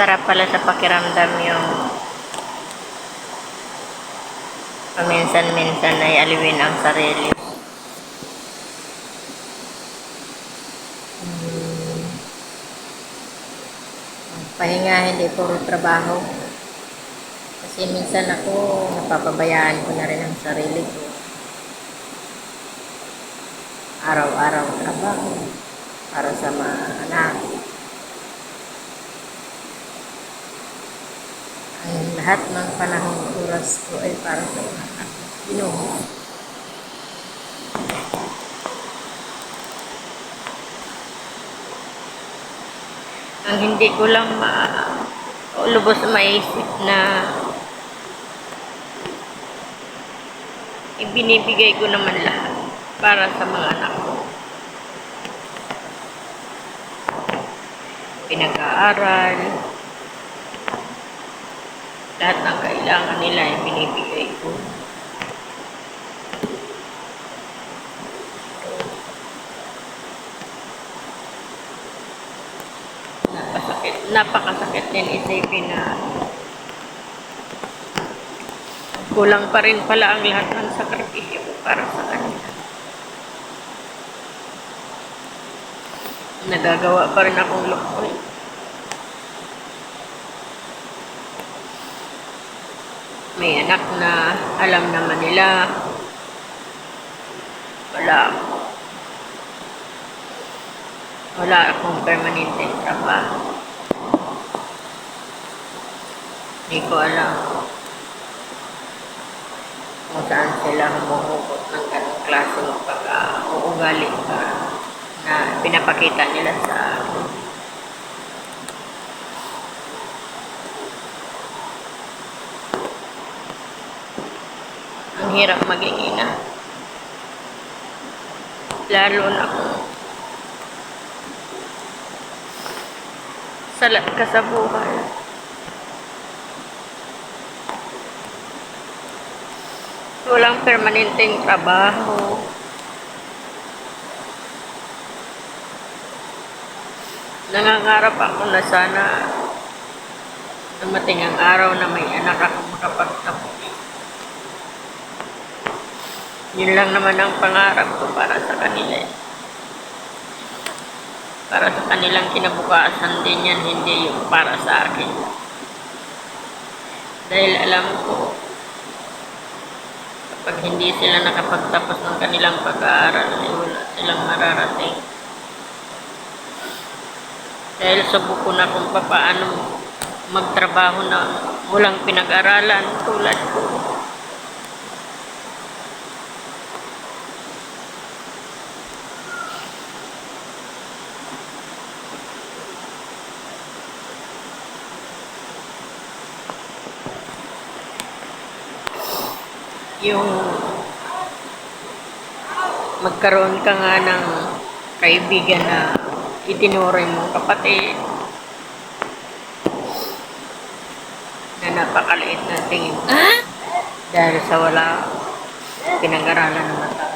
Masarap pala sa pakiramdam yung paminsan-minsan ay aliwin ang sarili. Pahinga, hindi puro trabaho. Kasi minsan ako, napapabayaan ko na rin ang sarili ko. Araw-araw trabaho para sa mga anak. Ang lahat ng panahon oras ko ay para sa mga anak. Ginoo. Ang hindi ko lang lubos maisip na ibinibigay ko naman lahat para sa mga anak ko. Pinag-aaral, lahat ng kailangan nila ay binibigay ko. Napakasakit din isipin na kulang pa rin pala ang lahat ng sakripisyo ko para sa kanila. Nagagawa pa rin akong lukol. May anak na alam naman nila wala akong permanenteng trabaho. Hindi ko alam kung saan sila humuhugot ng ganong klaseng pag-uugali na pinapakita nila sa akin. Ang hirap maging ina. Lalo na kung salat ka sa buhay. Walang permanenteng trabaho. Nangangarap ako na sana dumating ang araw na may anak ako makapagtapos. Yun lang naman ang pangarap ko para sa kanila. Para sa kanilang kinabukasan din yan, hindi yung para sa akin. Dahil alam ko, kapag hindi sila nakapagtapos ng kanilang pag-aaral, ay wala silang mararating. Dahil subok ko na kung paano magtrabaho na walang pinag-aralan tulad ko. Yung magkaroon ka nga ng kaibigan na itinuring mong kapatid na napakaliit na tingin dahil sa wala pinag-aralan ng mata.